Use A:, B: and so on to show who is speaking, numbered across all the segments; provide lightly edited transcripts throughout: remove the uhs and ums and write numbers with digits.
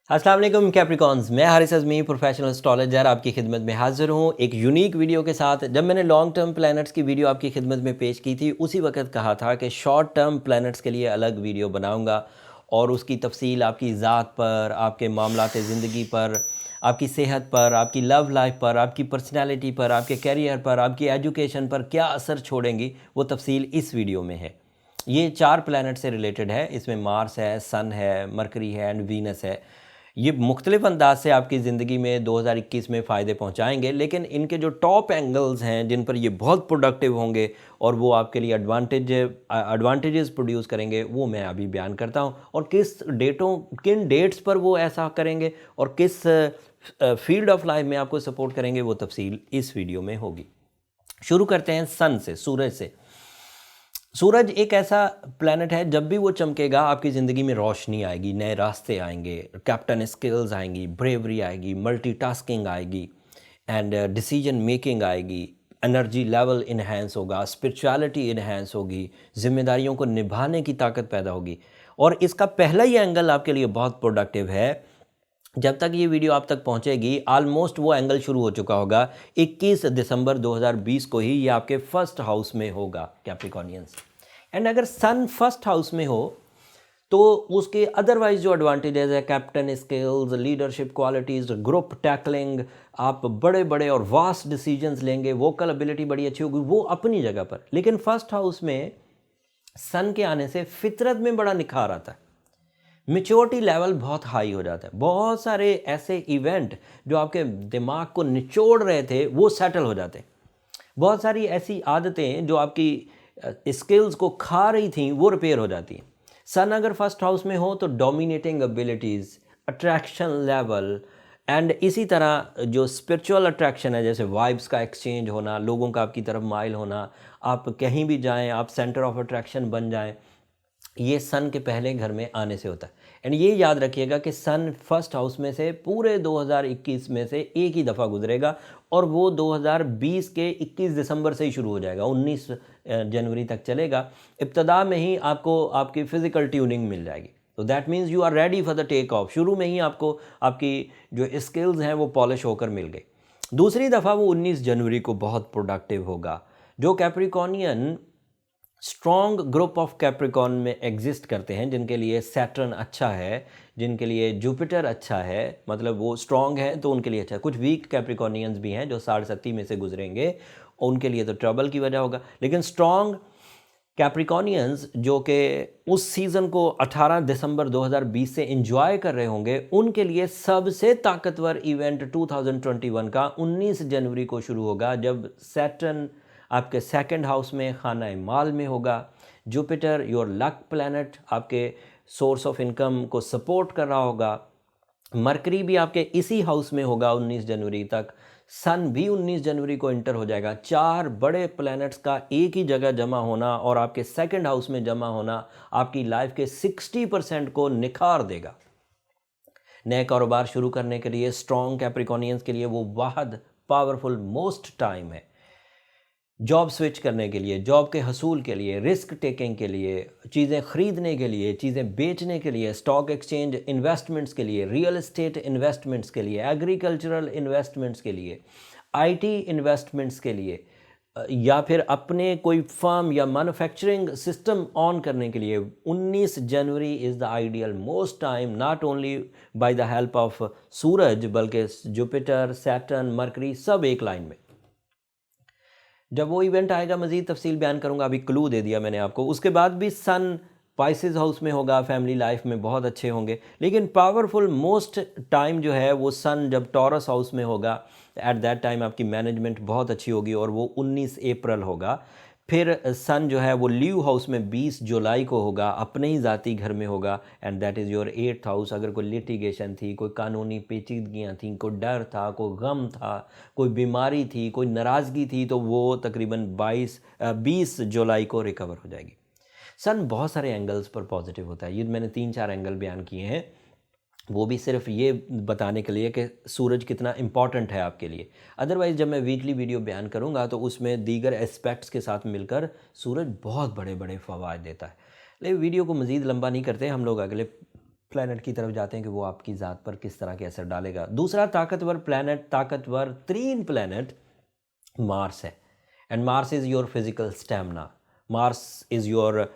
A: अस्सलाम वालेकुम कैप्रिकॉन्स। मैं हारिस अज़मी प्रोफेशनल एस्ट्रोलॉजर आपकी खिदमत में हाज़िर हूँ एक यूनिक वीडियो के साथ। जब मैंने लॉन्ग टर्म प्लैनेट्स की वीडियो आपकी खिदमत में पेश की थी उसी वक्त कहा था कि शॉर्ट टर्म प्लैनेट्स के लिए अलग वीडियो बनाऊँगा और उसकी तफसील आपकी ज़ात पर, आपके मामलात ज़िंदगी पर, आपकी सेहत पर, आपकी लव लाइफ पर, आपकी पर्सनैलिटी पर, आपके कैरियर पर, आपकी एजुकेशन पर क्या असर छोड़ेंगी वो तफसील इस वीडियो में है। ये 4 प्लैनेट से रिलेटेड है। इसमें मार्स है, सन है, मरकरी है एंड वीनस है। ये मुख्तलिफ अंदाज से आपकी ज़िंदगी में 2021 में फ़ायदे पहुंचाएंगे, लेकिन इनके जो टॉप एंगल्स हैं जिन पर ये बहुत प्रोडक्टिव होंगे और वो आपके लिए एडवांटेजेस प्रोड्यूस करेंगे वो मैं अभी बयान करता हूं। और किन डेट्स पर वो ऐसा करेंगे और किस फील्ड ऑफ लाइफ में आपको सपोर्ट करेंगे वो तफसील इस वीडियो में होगी। शुरू करते हैं सन से, सूरज से। सूरज एक ऐसा प्लैनेट है, जब भी वो चमकेगा आपकी ज़िंदगी में रोशनी आएगी, नए रास्ते आएंगे, कैप्टन स्किल्स आएंगी, ब्रेवरी आएगी, मल्टीटास्किंग आएगी एंड डिसीजन मेकिंग आएगी, एनर्जी लेवल इन्हेंस होगा, स्पिरिचुअलिटी इन्हेंस होगी, जिम्मेदारियों को निभाने की ताकत पैदा होगी। और इसका पहला ही एंगल आपके लिए बहुत प्रोडक्टिव है। जब तक ये वीडियो आप तक पहुंचेगी ऑलमोस्ट वो एंगल शुरू हो चुका होगा। 21 दिसंबर 2020 को ही ये आपके फर्स्ट हाउस में होगा कैप्रिकॉनियंस। एंड अगर सन फर्स्ट हाउस में हो तो उसके अदरवाइज जो एडवांटेजेस है, captain skills, leadership qualities, group tackling, आप बड़े बड़े और वास्ट डिसीजंस लेंगे, वोकल एबिलिटी बड़ी अच्छी होगी, वो अपनी जगह पर। लेकिन फर्स्ट हाउस में सन के आने से फितरत में बड़ा निखार आता है, मैच्योरिटी लेवल बहुत हाई हो जाता है। बहुत सारे ऐसे इवेंट जो आपके दिमाग को निचोड़ रहे थे वो सेटल हो जाते हैं। बहुत सारी ऐसी आदतें जो आपकी स्किल्स को खा रही थी वो रिपेयर हो जाती हैं। सन अगर फर्स्ट हाउस में हो तो dominating abilities, attraction level and इसी तरह जो स्पिरिचुअल अट्रैक्शन है, जैसे वाइब्स का एक्सचेंज होना, लोगों का आपकी तरफ माइल होना, आप कहीं भी जाएं आप सेंटर ऑफ अट्रैक्शन बन जाएं, ये सन के पहले घर में आने से होता है। एंड ये याद रखिएगा कि सन फर्स्ट हाउस में से पूरे 2021 में से एक ही दफ़ा गुजरेगा और वो 2020 के 21 दिसंबर से ही शुरू हो जाएगा, 19 जनवरी तक चलेगा। इब्तदा में ही आपको आपकी फ़िज़िकल ट्यूनिंग मिल जाएगी, तो that means you are ready for the take off. शुरू में ही आपको आपकी जो स्किल्स हैं वो पॉलिश होकर मिल गई। दूसरी दफ़ा वो 19 जनवरी को बहुत प्रोडक्टिव होगा। जो Capricornian strong group of Capricorn में एग्जिस्ट करते हैं, जिनके लिए सैटर्न अच्छा है, जिनके लिए जुपिटर अच्छा है, मतलब वो स्ट्रॉन्ग है तो उनके लिए अच्छा है। कुछ वीक कैप्रिकॉनियंस भी हैं जो 60 में से गुजरेंगे, उनके लिए तो ट्रबल की वजह होगा। लेकिन स्ट्रॉन्ग कैप्रिकॉनियंस जो कि उस सीज़न को 18 दिसंबर 2020 से एंजॉय कर रहे होंगे, उनके लिए सबसे ताकतवर इवेंट 2021 का 19 जनवरी को शुरू होगा, जब सैटर्न आपके सेकंड हाउस में खाना माल में होगा। जुपिटर योर लक प्लैनेट आपके सोर्स ऑफ इनकम को सपोर्ट कर रहा होगा। मरकरी भी आपके इसी हाउस में होगा 19 जनवरी तक। सन भी 19 जनवरी को इंटर हो जाएगा। 4 बड़े प्लैनेट्स का एक ही जगह जमा होना और आपके सेकंड हाउस में जमा होना आपकी लाइफ के 60% को निखार देगा। नए कारोबार शुरू करने के लिए स्ट्रॉन्ग कैप्रिकॉनियंस के लिए वो वाहद पावरफुल मोस्ट टाइम है। जॉब स्विच करने के लिए, जॉब के हसूल के लिए, रिस्क टेकिंग के लिए, चीज़ें ख़रीदने के लिए, चीज़ें बेचने के लिए, स्टॉक एक्सचेंज इन्वेस्टमेंट्स के लिए, रियल एस्टेट इन्वेस्टमेंट्स के लिए, एग्रीकल्चरल इन्वेस्टमेंट्स के लिए, आईटी इन्वेस्टमेंट्स के लिए, या फिर अपने कोई फर्म या मैन्युफैक्चरिंग सिस्टम ऑन करने के लिए 19 January is the ideal most time, not only by the help of suraj बल्कि जुपिटर, सैटर्न, मरकरी सब एक लाइन में। जब वो इवेंट आएगा मज़ीद तफसील बयान करूँगा, अभी क्लू दे दिया मैंने आपको। उसके बाद भी सन पाइसेस हाउस में होगा, फैमिली लाइफ में बहुत अच्छे होंगे। लेकिन पावरफुल मोस्ट टाइम जो है वो सन जब टॉरस हाउस में होगा, एट दैट टाइम आपकी मैनेजमेंट बहुत अच्छी होगी और वो 19 अप्रैल होगा। फिर सन जो है वो लीव हाउस में 20 जुलाई को होगा, अपने ही ज़ाती घर में होगा, and that is your 8th house. अगर कोई लिटिगेशन थी, कोई कानूनी पेचीदगियाँ थीं, कोई डर था, कोई गम था, कोई बीमारी थी, कोई नाराज़गी थी, तो वो तकरीबन 20 जुलाई को रिकवर हो जाएगी। सन बहुत सारे एंगल्स पर पॉजिटिव होता है। ये मैंने 3-4 एंगल बयान किए हैं, वो भी सिर्फ ये बताने के लिए कि सूरज कितना इम्पॉर्टेंट है आपके लिए। अदरवाइज़ जब मैं वीकली वीडियो बयान करूँगा तो उसमें दीगर एस्पेक्ट्स के साथ मिलकर सूरज बहुत बड़े बड़े फ़वाइद देता है। लेकिन वीडियो को मज़ीद लंबा नहीं करते, हम लोग अगले प्लैनेट की तरफ जाते हैं कि वो आपकी ज़ात पर किस तरह के असर डालेगा। दूसरा ताकतवर प्लैनेट, ताकतवर तरीन प्लैनेट मार्स है। And Mars is your physical stamina, Mars is your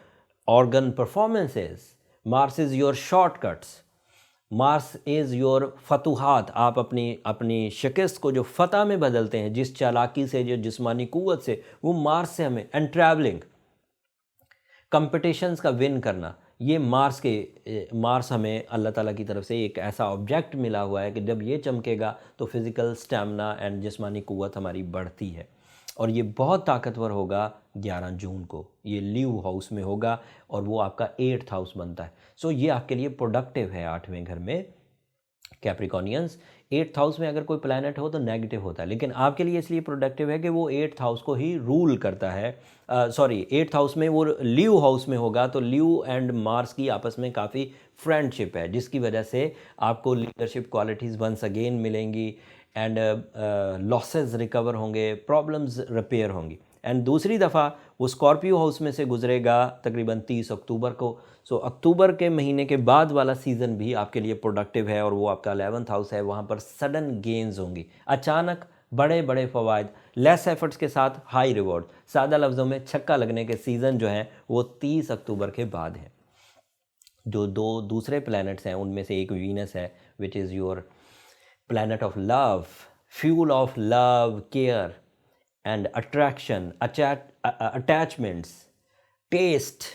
A: organ performances, Mars is your shortcuts, Mars is your फतूहात। आप अपनी अपनी शिकस्त को जो फ़तह में बदलते हैं, जिस चालाकी से, जो जिस्मानी क़ुव्वत से, वो मार्स से हमें। एंड ट्रैवलिंग, कंपटिशन्स का विन करना, ये मार्स हमें अल्लाह ताला की तरफ से एक ऐसा ऑब्जेक्ट मिला हुआ है कि जब ये चमकेगा तो फिज़िकल स्टैमिना एंड जिस्मानी क़ुव्वत हमारी बढ़ती है। और ये बहुत ताकतवर होगा 11 जून को, ये लीव हाउस में होगा और वो आपका 8th हाउस बनता है। सो ये आपके लिए प्रोडक्टिव है 8वें घर में कैप्रिकॉनियंस। 8th हाउस में अगर कोई प्लैनेट हो तो नेगेटिव होता है, लेकिन आपके लिए इसलिए प्रोडक्टिव है कि वो 8th हाउस को ही रूल करता है। 8th हाउस में वो लीव हाउस में होगा, तो लीव एंड मार्स की आपस में काफ़ी फ्रेंडशिप है, जिसकी वजह से आपको लीडरशिप क्वालिटीज़ वंस अगेन मिलेंगी एंड लॉसेस रिकवर होंगे, प्रॉब्लम्स रिपेयर होंगी। एंड दूसरी दफ़ा वो स्कॉर्पियो हाउस में से गुजरेगा तकरीबन 30 अक्टूबर को। सो अक्टूबर के महीने के बाद वाला सीज़न भी आपके लिए प्रोडक्टिव है और वो आपका 11th हाउस है। वहाँ पर सडन गेन्स होंगी, अचानक बड़े बड़े फ़वाइद, लेस एफर्ट्स के साथ हाई रिवॉर्ड। सादा लफ्ज़ों में छक्का लगने के सीज़न जो हैं वो 30 अक्टूबर के बाद हैं। जो दो दूसरे प्लैनेट्स हैं उनमें से एक वीनस है, which is your planet of love, fuel of love, care and attraction, attachments, taste,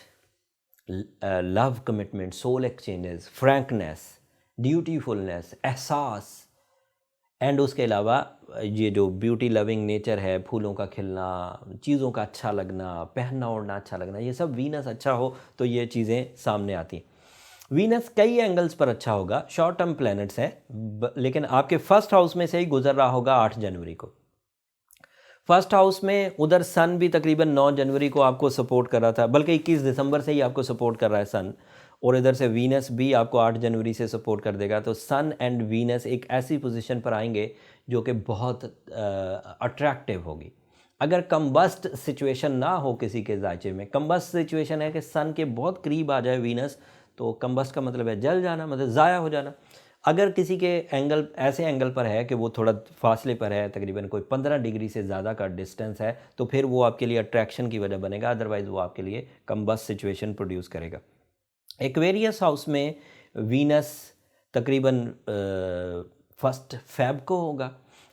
A: love commitment, soul exchanges, frankness, dutifulness, एहसास। एंड उसके अलावा ये जो ब्यूटी लविंग नेचर है, फूलों का खिलना, चीज़ों का अच्छा लगना, पहनना ओढ़ना अच्छा लगना, ये सब वीनस अच्छा हो तो ये चीज़ें सामने आती हैं। वीनस कई एंगल्स पर अच्छा होगा, शॉर्ट टर्म प्लैनेट्स हैं, लेकिन आपके फर्स्ट हाउस में से ही गुजर रहा होगा 8 जनवरी को। फर्स्ट हाउस में उधर सन भी तकरीबन 9 जनवरी को आपको सपोर्ट कर रहा था, बल्कि 21 दिसंबर से ही आपको सपोर्ट कर रहा है सन, और इधर से वीनस भी आपको 8 जनवरी से सपोर्ट कर देगा। तो सन एंड वीनस एक ऐसी पोजीशन पर आएंगे जो कि बहुत अट्रैक्टिव होगी। अगर कम्बस्ट सिचुएशन ना हो किसी के जायचे में, कम्बस्ट सिचुएशन है कि सन के बहुत करीब आ जाए वीनस, तो कम्बस्ट का मतलब है जल जाना, मतलब ज़ाया हो जाना। अगर किसी के एंगल ऐसे एंगल पर है कि वो थोड़ा फासले पर है, तकरीबन कोई 15 डिग्री से ज़्यादा का डिस्टेंस है, तो फिर वो आपके लिए अट्रैक्शन की वजह बनेगा, अदरवाइज़ वो आपके लिए कम्बस्ट सिचुएशन प्रोड्यूस करेगा। एक्वेरियस हाउस में वीनस तकरीबन 1 फ़रवरी को होगा।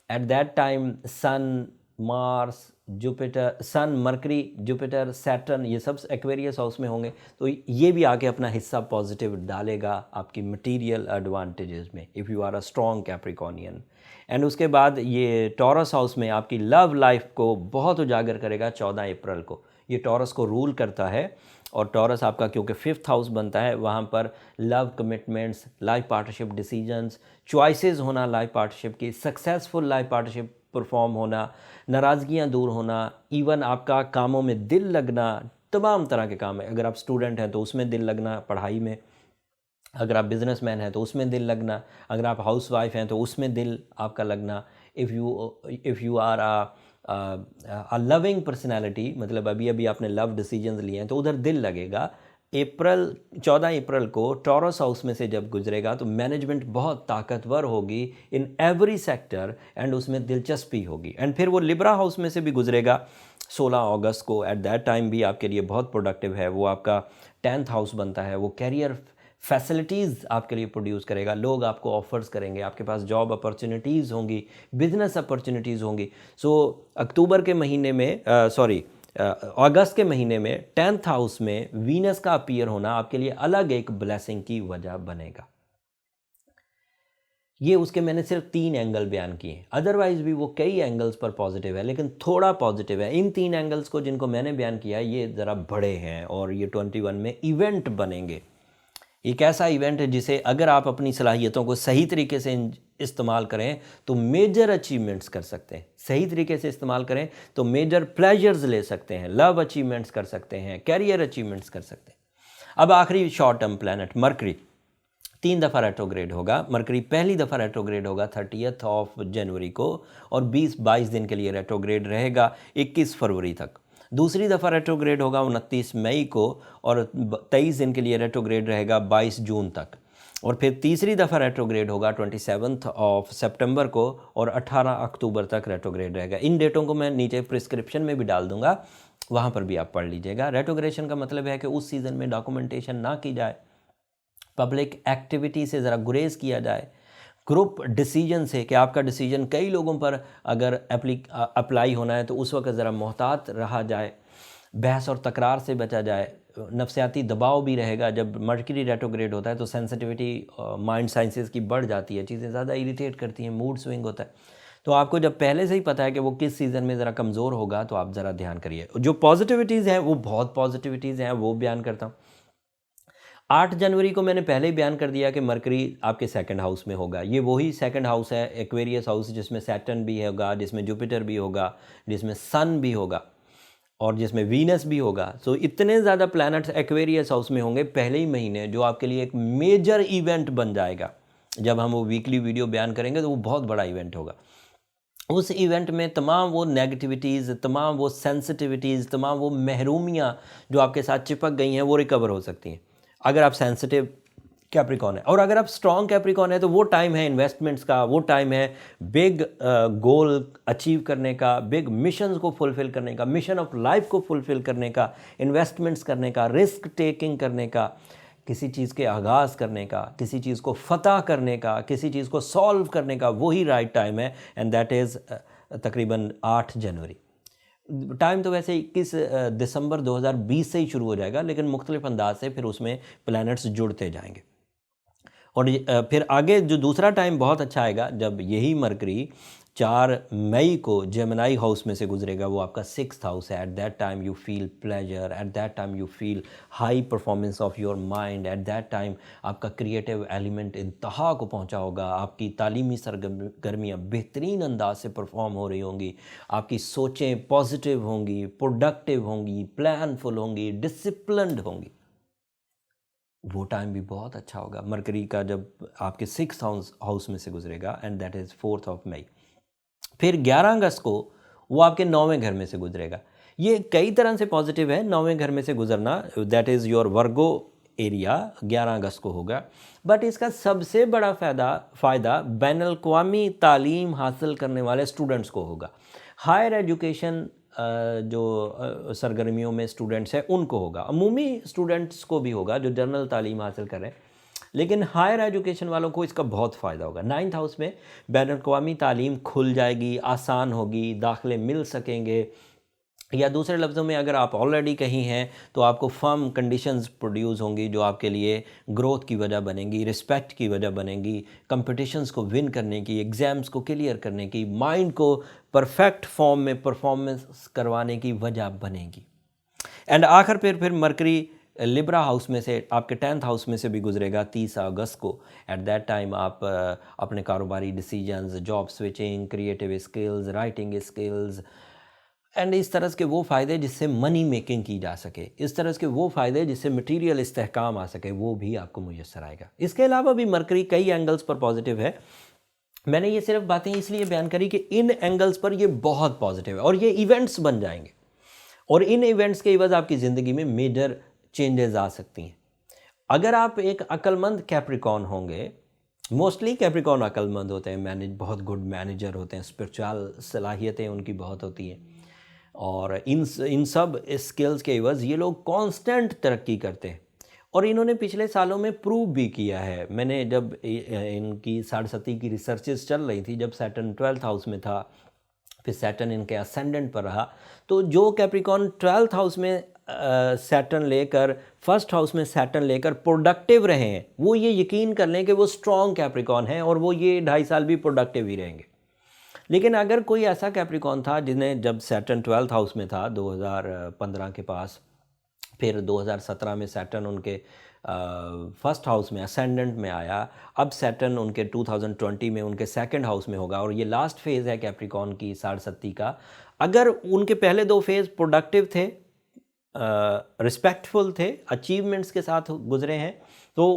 A: At that time sun, Mars, Jupiter, sun, Mercury, Jupiter, Saturn, ये सब एक्वेरियस हाउस में होंगे, तो ये भी आके अपना हिस्सा पॉजिटिव डालेगा आपकी मटेरियल एडवांटेजेस में, if you are a strong Capricornian. And उसके बाद ये टॉरस हाउस में आपकी लव लाइफ को बहुत उजागर करेगा 14 अप्रैल को। ये टॉरस को रूल करता है, और टॉरस आपका क्योंकि 5th हाउस बनता है, वहाँ पर love commitments, life partnership decisions, choices होना लाइफ पार्टनरशिप की, सक्सेसफुल लाइफ पार्टनरशिप परफॉर्म होना, नाराज़गियाँ दूर होना, इवन आपका कामों में दिल लगना, तमाम तरह के काम है। अगर आप स्टूडेंट हैं तो उसमें दिल लगना पढ़ाई में, अगर आप बिजनेसमैन हैं तो उसमें दिल लगना, अगर आप हाउस वाइफ हैं तो उसमें दिल आपका लगना। If you are a loving personality, मतलब अभी अभी आपने लव डिसीजंस लिए हैं तो उधर दिल लगेगा। 14 अप्रैल को टॉरस हाउस में से जब गुजरेगा तो मैनेजमेंट बहुत ताकतवर होगी इन एवरी सेक्टर, एंड उसमें दिलचस्पी होगी। एंड फिर वो लिब्रा हाउस में से भी गुजरेगा 16 अगस्त को। एट दैट टाइम भी आपके लिए बहुत प्रोडक्टिव है, वो आपका 10th हाउस बनता है, वो कैरियर फैसिलिटीज़ आपके लिए प्रोड्यूस करेगा, लोग आपको ऑफ़र्स करेंगे, आपके पास जॉब अपॉर्चुनिटीज़ होंगी, बिजनेस अपॉर्चुनिटीज़ होंगी। सो अक्टूबर के महीने में अगस्त के महीने में 10th हाउस में वीनस का अपीयर होना आपके लिए अलग एक ब्लेसिंग की वजह बनेगा। ये उसके मैंने सिर्फ 3 एंगल बयान किए, अदरवाइज भी वो कई एंगल्स पर पॉजिटिव है, लेकिन थोड़ा पॉजिटिव है। इन 3 एंगल्स को जिनको मैंने बयान किया है ये ज़रा बड़े हैं, और ये 21 में इवेंट बनेंगे। एक ऐसा इवेंट है जिसे अगर आप अपनी सलाहियतों को सही तरीके से इस्तेमाल करें तो मेजर अचीवमेंट्स कर सकते हैं, सही तरीके से इस्तेमाल करें तो मेजर प्लेजर्स ले सकते हैं, लव अचीवमेंट्स कर सकते हैं, कैरियर अचीवमेंट्स कर सकते हैं। अब आखिरी शॉर्ट टर्म प्लैनेट मरकरी 3 दफ़ा रेट्रोग्रेड होगा। मरकरी पहली दफ़ा रेट्रोग्रेड होगा 30 जनवरी को, और 20-22 दिन के लिए रेट्रोग्रेड रहेगा 21 फरवरी तक। दूसरी दफ़ा रेट्रोग्रेड होगा 29 मई को, और 23 दिन के लिए रेट्रोग्रेड रहेगा 22 जून तक। और फिर तीसरी दफ़ा रेट्रोग्रेड होगा 27 ऑफ सितंबर को और 18 अक्टूबर तक रेट्रोग्रेड रहेगा। इन डेटों को मैं नीचे प्रिस्क्रिप्शन में भी डाल दूंगा, वहाँ पर भी आप पढ़ लीजिएगा। रेट्रोग्रेशन का मतलब है कि उस सीज़न में डॉक्यूमेंटेशन ना की जाए, पब्लिक एक्टिविटी से ज़रा गुरेज किया जाए, ग्रुप डिसीजन से कि आपका डिसीजन कई लोगों पर अगर अप्लाई होना है तो उस वक्त ज़रा मोहतात रहा जाए, बहस और तकरार से बचा जाए, नफसियाती दबाव भी रहेगा। जब मर्करी रेट्रोग्रेड होता है तो सेंसिटिविटी माइंड साइंसेस की बढ़ जाती है, चीज़ें ज़्यादा इरिटेट करती हैं, मूड स्विंग होता है। तो आपको जब पहले से ही पता है कि वो किस सीज़न में ज़रा कमज़ोर होगा तो आप ज़रा ध्यान करिए। जो पॉजिटिविटीज़ हैं वो बहुत पॉजिटिविटीज़ हैं, वो बयान करता हूँ। 8 जनवरी को मैंने पहले ही बयान कर दिया कि मरकरी आपके सेकंड हाउस में होगा। ये वही सेकंड हाउस है, एक्वेरियस हाउस, जिसमें सैटर्न भी होगा, जिसमें जुपिटर भी होगा, जिसमें सन भी होगा और जिसमें वीनस भी होगा। सो इतने ज़्यादा प्लैनेट्स एक्वेरियस हाउस में होंगे पहले ही महीने, जो आपके लिए एक मेजर इवेंट बन जाएगा। जब हम वो वीकली वीडियो बयान करेंगे तो वो बहुत बड़ा इवेंट होगा। उस इवेंट में तमाम वो नेगेटिविटीज़, तमाम वो सेंसिटिविटीज़, तमाम वो महरूमियाँ जो आपके साथ चिपक गई हैं वो रिकवर हो सकती हैं अगर आप सेंसिटिव कैप्रिकॉन है। और अगर आप स्ट्रॉन्ग कैप्रिकॉन है तो वो टाइम है इन्वेस्टमेंट्स का, वो टाइम है बिग गोल अचीव करने का, बिग मिशंस को फुलफ़िल करने का, मिशन ऑफ लाइफ को फुलफ़िल करने का, इन्वेस्टमेंट्स करने का, रिस्क टेकिंग करने का, किसी चीज़ के आगाज़ करने का, किसी चीज़ को फतह करने का, किसी चीज़ को सॉल्व करने का, वही राइट टाइम है। एंड दैट इज़ तकरीबन 8 जनवरी। टाइम तो वैसे 21 दिसंबर 2020 से ही शुरू हो जाएगा, लेकिन मुख्तलिफ अंदाज से फिर उसमें प्लैनेट्स जुड़ते जाएंगे। और फिर आगे जो दूसरा टाइम बहुत अच्छा आएगा जब यही मरकरी 4 मई को जेमिनी हाउस में से गुजरेगा, वो आपका 6th हाउस है। Eight that time you feel pleasure, eight that time you feel high performance of your mind, eight that time आपका क्रिएटिव एलिमेंट इंतहा को पहुंचा होगा, आपकी तालीमी सरगर्मियाँ बेहतरीन अंदाज से परफॉर्म हो रही होंगी, आपकी सोचें पॉजिटिव होंगी, प्रोडक्टिव होंगी, प्लानफुल होंगी, डिसिप्लिन्ड होंगी। वो टाइम भी बहुत अच्छा होगा मरकरी का जब आपके 6th हाउस में से गुजरेगा, and that is 4th of May. फिर 11 अगस्त को वो आपके 9वें घर में से गुजरेगा। ये कई तरह से पॉजिटिव है 9वें घर में से गुजरना, that is your Virgo area 11 अगस्त को होगा। बट इसका सबसे बड़ा फ़ायदा बैनुल-अक़वामी तालीम हासिल करने वाले स्टूडेंट्स को होगा। हायर एजुकेशन जो सरगर्मियों में स्टूडेंट्स हैं उनको होगा, अमूमी स्टूडेंट्स को भी होगा जो जनरल तालीम हासिल कर रहे हैं, लेकिन हायर एजुकेशन वालों को इसका बहुत फ़ायदा होगा। 9th हाउस में बैनुल-अक़वामी तालीम खुल जाएगी, आसान होगी, दाखिले मिल सकेंगे, या दूसरे लफ्ज़ों में अगर आप ऑलरेडी कहीं हैं तो आपको फर्म कंडीशंस प्रोड्यूस होंगी जो आपके लिए ग्रोथ की वजह बनेंगी, रिस्पेक्ट की वजह बनेंगी, कंपटीशंस को विन करने की, एग्ज़ाम्स को क्लियर करने की, माइंड को परफेक्ट फॉर्म में परफॉर्मेंस करवाने की वजह बनेगी। एंड आखिर फिर मरकरी लिब्रा हाउस में से आपके 10th हाउस में से भी गुजरेगा 30 अगस्त को। एट दैट टाइम आप अपने कारोबारी decisions, job switching, creative skills, writing skills and इस तरह के वो फ़ायदे जिससे मनी मेकिंग की जा सके, इस तरह के वो फ़ायदे जिससे मटेरियल इस्तेहकाम आ सके, वो भी आपको मुयस्सर आएगा। इसके अलावा भी मरकरी कई एंगल्स पर पॉजिटिव है। मैंने ये सिर्फ बातें इसलिए बयान करी कि इन एंगल्स पर ये बहुत पॉजिटिव है और ये इवेंट्स बन जाएंगे, और इन इवेंट्स के एवज़ आपकी ज़िंदगी में मेजर चेंजेस आ सकती हैं। अगर आप एक अक्लमंद कैप्रिकॉन होंगे, मोस्टली कैप्रिकॉन अक्लमंद होते हैं, बहुत गुड मैनेजर होते हैं, स्पिरिचुअल सलाहियतें उनकी बहुत होती हैं, और इन सब स्किल्स के एवज़ ये लोग कांस्टेंट तरक्की करते हैं, और इन्होंने पिछले सालों में प्रूव भी किया है। मैंने जब इनकी 7.5 की रिसर्चेस चल रही थी, जब सैटर्न 12th हाउस में था, फिर सैटर्न इनके असेंडेंट पर रहा, तो जो कैप्रिकॉन 12th हाउस में सैटर्न लेकर, 1st हाउस में सैटर्न लेकर प्रोडक्टिव रहे हैं, वो ये यकीन कर लें कि वो स्ट्रॉन्ग कैप्रिकॉन हैं और वो ये 2.5 साल भी प्रोडक्टिव ही रहेंगे। लेकिन अगर कोई ऐसा कैप्रिकॉन था जिन्हें जब सैटर्न 12th हाउस में था 2015 के पास, फिर 2017 में सैटर्न उनके 1st हाउस में असेंडेंट में आया, अब सैटर्न उनके 2020 में उनके 2nd हाउस में होगा, और ये लास्ट फेज़ है कैप्रिकॉन की 7.5 का। अगर उनके पहले 2 फेज़ प्रोडक्टिव थे, रिस्पेक्टफुल थे, अचीवमेंट्स के साथ गुजरे हैं, तो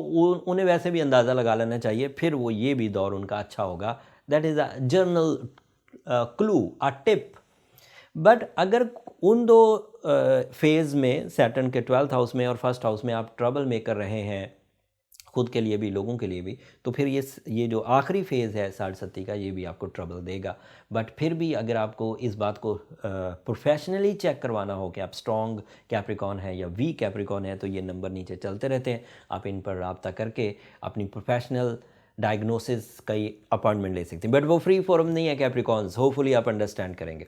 A: उन्हें वैसे भी अंदाज़ा लगा लेना चाहिए, फिर वो ये भी दौर उनका अच्छा होगा। That is a journal clue, a tip. But अगर उन 2 फेज़ में सैटर्न के 12th हाउस में और 1st हाउस में आप ट्रबल मेकर रहे हैं, खुद के लिए भी, लोगों के लिए भी, तो फिर ये जो आखिरी फेज़ है साढ़े सत्ती का, ये भी आपको ट्रबल देगा। बट फिर भी अगर आपको इस बात को प्रोफेशनली चेक करवाना हो कि आप स्ट्रॉन्ग कैप्रिकॉन है या वीक कैप्रिकॉन है, तो ये नंबर नीचे चलते रहते हैं, आप इन पर रब्ता करके अपनी प्रोफेशनल डायग्नोसिस का अपॉइंटमेंट ले सकते हैं। बट वो फ्री फॉरम नहीं है कैप्रिकॉन्स, होपफुली आप अंडरस्टैंड करेंगे।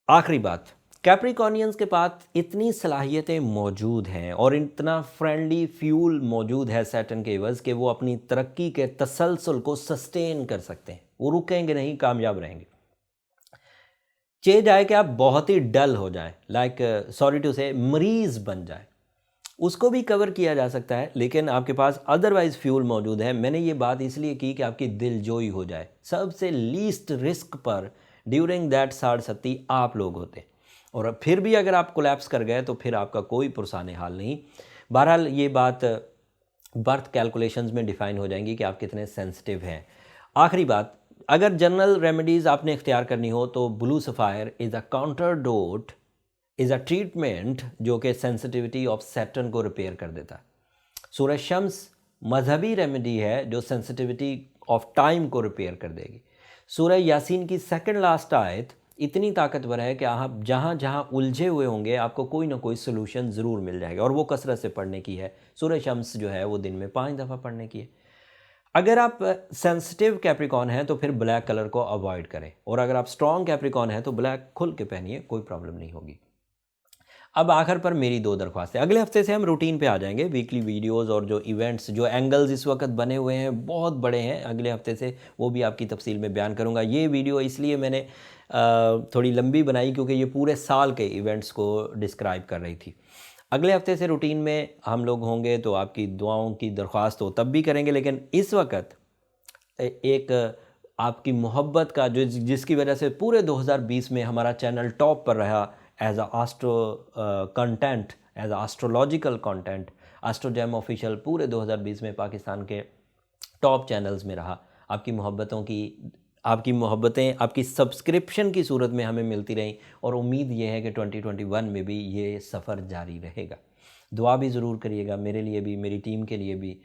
A: आखिरी बात, कैप्रिकॉनियंस के पास इतनी सलाहियतें मौजूद हैं और इतना फ्रेंडली फ्यूल मौजूद है सैटर्न के एवज कि वो अपनी तरक्की के तसलसल को सस्टेन कर सकते हैं, वो रुकेंगे नहीं, कामयाब रहेंगे। चेंज आए कि आप बहुत ही डल हो जाएं, लाइक सॉरी टू से मरीज बन जाए, उसको भी कवर किया जा सकता है, लेकिन आपके पास अदरवाइज फ्यूल मौजूद है। मैंने ये बात इसलिए की कि आपकी दिलजोई हो जाए। सबसे लीस्ट रिस्क पर ड्यूरिंग दैट साढ़े सत्ती आप लोग होते, और फिर भी अगर आप कोलैप्स कर गए तो फिर आपका कोई पुरसाने हाल नहीं। बहरहाल ये बात बर्थ कैलकुलेशंस में डिफ़ाइन हो जाएंगी कि आप कितने सेंसिटिव हैं। आखिरी बात, अगर जनरल रेमेडीज़ आपने इख्तियार करनी हो तो blue sapphire is a counterdote, is a treatment जो कि सेंसिटिविटी ऑफ सैटर्न को रिपेयर कर देता है। सूरह शम्स मजहबी रेमेडी है जो सेंसिटिविटी ऑफ टाइम को रिपेयर कर देगी। सूरह यासीन की सेकंड लास्ट आयत इतनी ताकतवर है कि आप जहाँ जहाँ उलझे हुए होंगे आपको कोई ना कोई सोल्यूशन ज़रूर मिल जाएगा, और वो कसरत से पढ़ने की है। सूरह शम्स जो है वो दिन में 5 दफ़ा पढ़ने की है। अगर आप सेंसिटिव कैप्रिकॉन हैं तो फिर ब्लैक कलर को अवॉइड करें, और अगर आप स्ट्रॉन्ग कैप्रिकॉन हैं तो ब्लैक खुल के पहनिए, कोई प्रॉब्लम नहीं होगी। अब आखिर पर मेरी 2 दरख्वास्तें। अगले हफ्ते से हम रूटीन पे आ जाएंगे, वीकली वीडियोस और जो इवेंट्स, जो एंगल्स इस वक्त बने हुए हैं बहुत बड़े हैं, अगले हफ्ते से वो भी आपकी तफसील में बयान करूंगा। ये वीडियो इसलिए मैंने थोड़ी लंबी बनाई क्योंकि ये पूरे साल के इवेंट्स को डिस्क्राइब कर रही थी। अगले हफ्ते से रूटीन में हम लोग होंगे, तो आपकी दुआओं की दरख्वास्त तो तब भी करेंगे, लेकिन इस वक्त एक आपकी मोहब्बत का जो जिसकी वजह से पूरे 2020 में हमारा चैनल टॉप पर रहा as a astro content, as a astrological content, Astrojam official पूरे 2020 में पाकिस्तान के टॉप चैनल्स में रहा। आपकी मोहब्बतें आपकी सब्सक्रिप्शन की सूरत में हमें मिलती रहीं, और उम्मीद ये है कि 2021 में भी ये सफ़र जारी रहेगा। दुआ भी ज़रूर करिएगा मेरे लिए भी, मेरी टीम के लिए भी।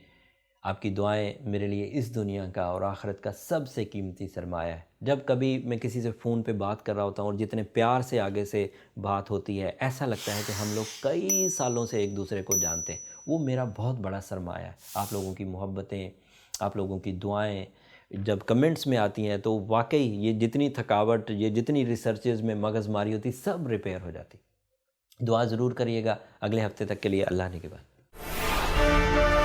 A: आपकी दुआएं मेरे लिए इस दुनिया का और आखिरत का सबसे कीमती सरमाया है। जब कभी मैं किसी से फ़ोन पे बात कर रहा होता हूँ और जितने प्यार से आगे से बात होती है, ऐसा लगता है कि हम लोग कई सालों से एक दूसरे को जानते हैं। वो मेरा बहुत बड़ा सरमाया है। आप लोगों की मोहब्बतें, आप लोगों की दुआएं जब कमेंट्स में आती हैं तो वाकई ये जितनी थकावट, ये जितनी रिसर्चेज़ में मगज़मारी होती, सब रिपेयर हो जाती। दुआ ज़रूर करिएगा। अगले हफ्ते तक के लिए अल्लाह ने के बाद।